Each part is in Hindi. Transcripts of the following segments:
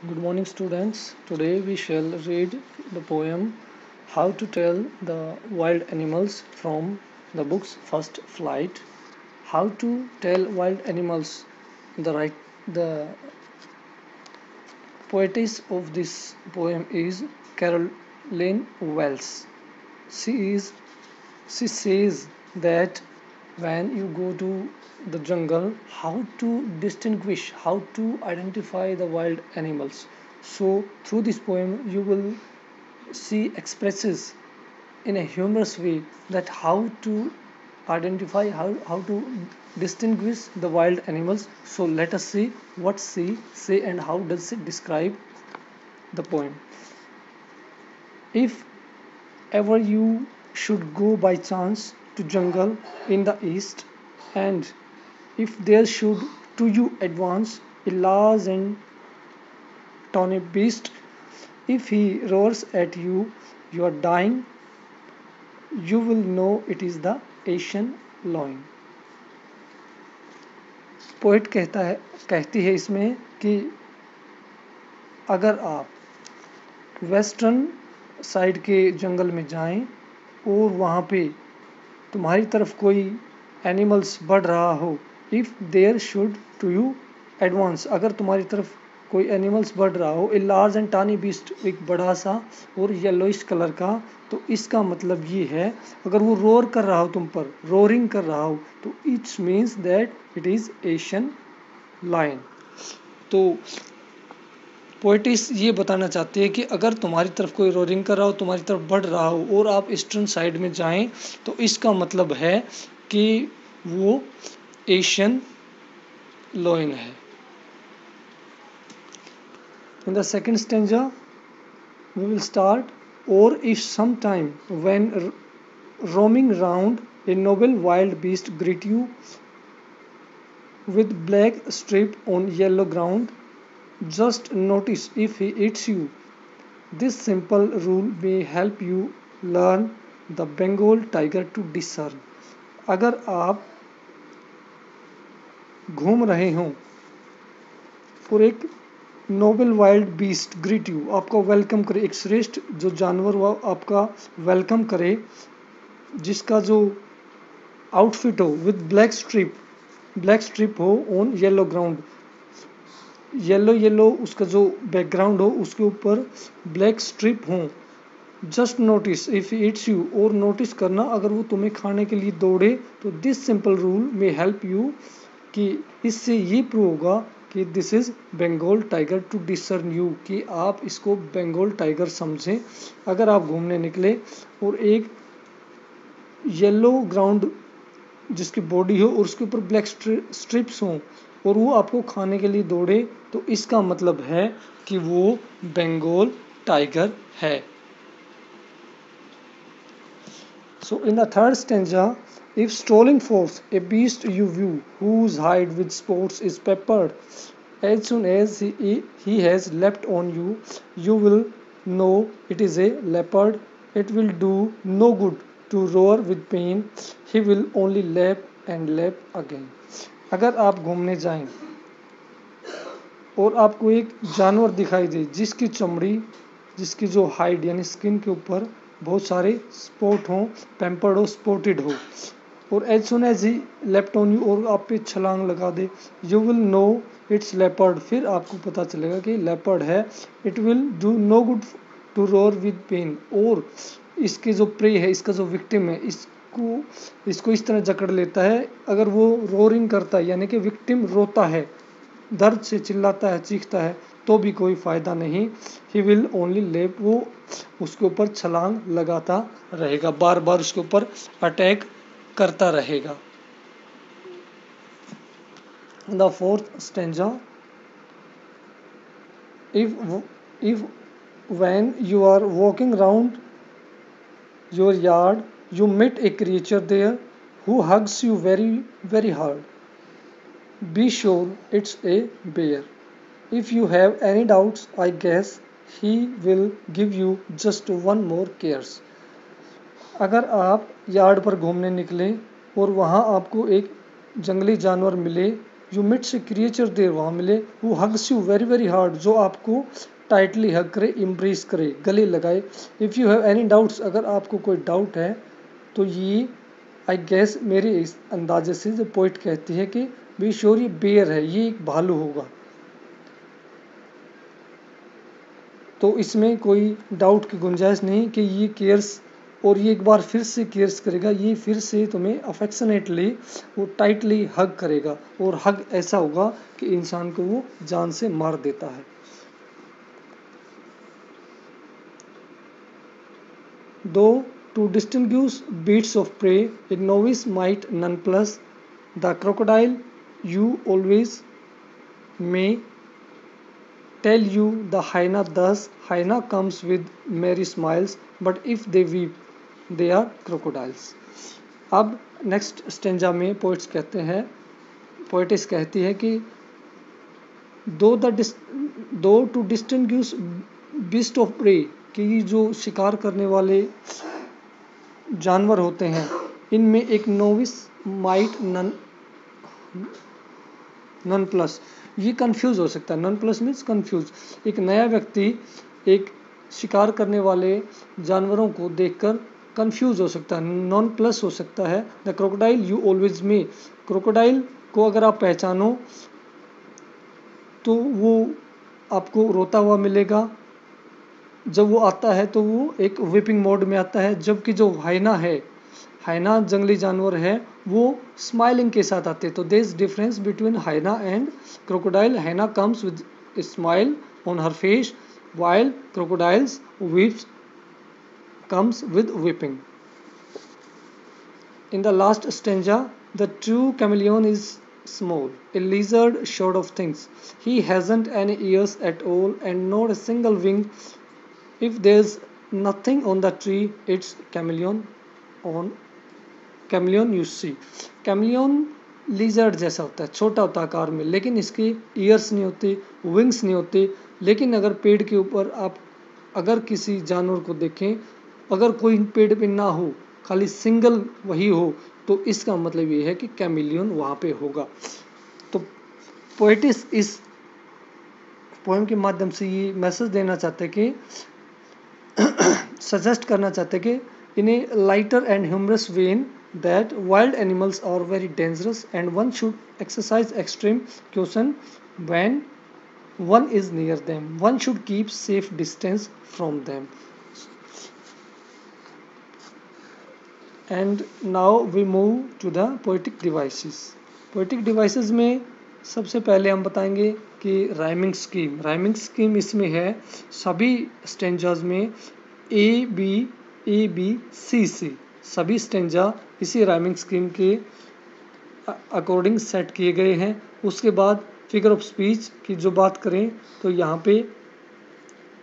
Good morning, students. Today we shall read the poem How to Tell the Wild Animals from the book's First Flight. How to tell wild animals. The poetess of this poem is Caroline Wells. She is she says that when you go to the jungle, how to distinguish, how to identify the wild animals. So through this poem you will see expresses in a humorous way that how to identify, how to distinguish the wild animals. So let us see what she say and how does she describe the poem. If ever you should go by chance to jungle in the east, and if there should to you advance a large and tawny beast, if he roars at you, you are dying, you will know it is the Asian lion. Poet कहती है इसमें कि अगर आप वेस्टर्न साइड के जंगल में जाएं और वहाँ पे तुम्हारी तरफ कोई एनिमल्स बढ़ रहा हो, if there should to you advance, अगर तुम्हारी तरफ कोई एनिमल्स बढ़ रहा हो, a large and tawny beast, एक बड़ा सा और येलोइश कलर का, तो इसका मतलब ये है अगर वो रोर कर रहा हो तुम पर, रोरिंग कर रहा हो, तो it's means that it is Asian lion. तो पोइटिस ये बताना चाहते हैं कि अगर तुम्हारी तरफ कोई रोरिंग कर रहा हो, तुम्हारी तरफ बढ़ रहा हो और आप ईस्टर्न साइड में जाएं, तो इसका मतलब है कि वो एशियन लायन है। In the second stanza, we will start, or if sometime when roaming round a noble wild beast greet you with black strip on yellow ground, just notice if he eats you. This simple rule may help you learn the Bengal tiger to discern. अगर आप घूम रहे हों और एक noble wild beast greet you, आपका वेलकम करे, एक श्रेष्ठ जो जानवर वो आपका वेलकम करे, जिसका जो आउटफिट हो विद ब्लैक स्ट्रिप हो ऑन येलो ग्राउंड, येलो उसका जो बैकग्राउंड हो उसके ऊपर ब्लैक स्ट्रिप हो, just notice if it's you, और नोटिस करना अगर वो तुम्हें खाने के लिए दौड़े, तो this simple rule may help you, कि इससे ये प्रूव होगा कि this is Bengal tiger to discern you, कि आप इसको बंगाल टाइगर समझें। अगर आप घूमने निकले और एक येलो ग्राउंड जिसकी बॉडी हो और उसके ऊपर ब्लैक स्ट्रिप्स हों और वो आपको खाने के लिए दौड़े, तो इसका मतलब है कि वो बंगाल टाइगर है। So in the third stanza, if strolling forth a beast you view, whose hide with spots is peppered, as soon as he has leapt on you, you will know it is a leopard. It will do no good to roar with pain. He will only lap and lap again. अगर आप घूमने जाएं और आपको एक जानवर दिखाई दे जिसकी चमड़ी, जिसकी जो हाइड यानी स्किन के ऊपर बहुत सारे स्पॉट हों, पैम्पर्ड हो, स्पॉटेड हो, और as soon as he leapt on you, और आप पे छलांग लगा दे, you will know it's leopard, फिर आपको पता चलेगा कि लेपर्ड है। It will do no good to roar with pain, और इसके जो प्रे है, इसका जो विक्टिम है, इसको इस तरह जकड़ लेता है अगर वो रोरिंग करता है, यानी कि विक्टिम रोता है, दर्द से चिल्लाता है, चीखता है, तो भी कोई फ़ायदा नहीं। ही विल ओनली लेप, वो उसके ऊपर छलांग लगाता रहेगा, बार बार उसके ऊपर अटैक करता रहेगा। The fourth stanza, if when you are walking round your yard you meet a creature there who hugs you very very hard, be sure it's a bear. If you have any doubts, I guess he will give you just one more cares. अगर आप यार्ड पर घूमने निकले और वहाँ आपको एक जंगली जानवर मिले यू मिट्स ए क्रिएचर देर, वहाँ मिले, वो hugs you very very hard, जो आपको टाइटली हग करे, इम्प्रेस करे, गले लगाए। If you have any doubts, अगर आपको कोई डाउट है तो ये आई गेस मेरे इस अंदाजे से जो पोइट कहती है कि बी श्योर ये बेयर है, ये एक भालू होगा। तो इसमें कोई डाउट की गुंजाइश नहीं कि ये केयर्स, और ये एक बार फिर से केयर्स करेगा, ये फिर से तुम्हें अफेक्शनेटली वो टाइटली हग करेगा, और हग ऐसा होगा कि इंसान को वो जान से मार देता है। Do to distinguish beasts of prey, a novice might nonplus the crocodile you always may tell you the hyena thus, hyena comes with merry smiles, but if they weep they are crocodiles। अब नेक्स्ट स्टेंजा में पोइटिस कहती है कि do to distinguish beast of prey, कि जो शिकार करने वाले जानवर होते हैं, इनमें एक नोविस माइट नन प्लस, ये कंफ्यूज हो सकता है। नन प्लस मीन्स कंफ्यूज, एक नया व्यक्ति एक शिकार करने वाले जानवरों को देखकर कंफ्यूज हो सकता है, नॉन प्लस हो सकता है। The crocodile you always may, crocodile को अगर आप पहचानो तो वो आपको रोता हुआ मिलेगा, जब वो आता है तो वो एक विपिंग मोड में आता है, जबकि जो हाइना जंगली जानवर है वो स्माइलिंग के साथ आते हैं। तो there is difference between hyena and crocodile. Hyena comes with smile on her face, while crocodiles weeps comes with weeping. In the last stanza, the true chameleon is small, a lizard short of things. He hasn't any ears at all and not a single wing. If there's nothing on the tree, it's chameleon you see. Chameleon lizard जैसा होता है, छोटा होता है आकार में, लेकिन इसकी ईयर्स नहीं होती, विंग्स नहीं होती। लेकिन अगर पेड़ के ऊपर आप अगर किसी जानवर को देखें, अगर कोई पेड़ पे ना हो, खाली सिंगल वही हो, तो इसका मतलब ये है कि कैमिलियन वहाँ पे होगा। तो पोएटिस इस पोएम के माध्यम से ये मैसेज देना चाहते कि सजेस्ट करना चाहते कि in a lighter and humorous vein that wild animals are very dangerous and one should exercise extreme caution when one is near them. One should keep safe distance from them. And now we move to the poetic devices. Poetic devices में सबसे पहले हम बताएंगे कि राइमिंग स्कीम इसमें है सभी स्टेंजाज में A B सभी स्टेंजा इसी राइमिंग स्कीम के अकॉर्डिंग सेट किए गए हैं। उसके बाद फिगर ऑफ स्पीच की जो बात करें तो यहाँ पे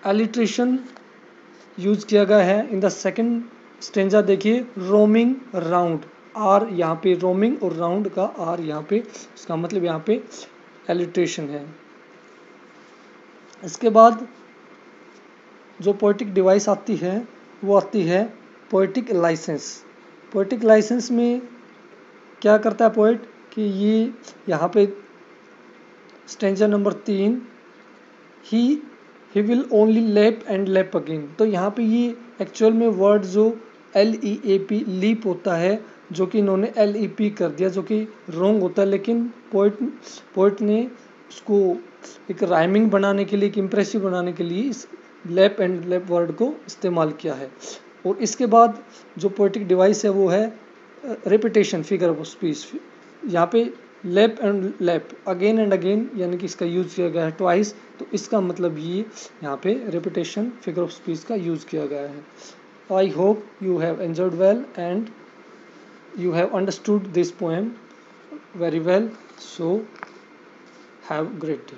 एलिट्रेशन यूज किया गया है। इन द सेकंड स्टेंजा देखिए, रोमिंग राउंड, आर यहाँ पे रोमिंग और राउंड का आर यहाँ पे, इसका मतलब यहाँ पे एलिट्रेशन है। इसके बाद जो पोएटिक डिवाइस आती है वो आती है पोएटिक लाइसेंस में क्या करता है पोएट कि ये यहाँ पे stanza number 3, he will only lap and lap again. तो यहाँ पे ये एक्चुअल में वर्ड जो LEAP लीप होता है, जो कि इन्होंने LEP कर दिया, जो कि रॉन्ग होता है, लेकिन पोएट ने उसको एक राइमिंग बनाने के लिए, एक इम्प्रेसिव बनाने के लिए इस लैप एंड लैप वर्ड को इस्तेमाल किया है। और इसके बाद जो पोएटिक डिवाइस है वो है रिपीटेशन फिगर ऑफ स्पीच। यहाँ पे lap and lap again and again, यानी कि इसका यूज़ किया गया है ट्वाइस, तो इसका मतलब ये यहाँ पे रिपीटेशन फिगर ऑफ स्पीच का यूज़ किया गया है। I hope you have enjoyed well and you have understood this poem very well, so have a great day.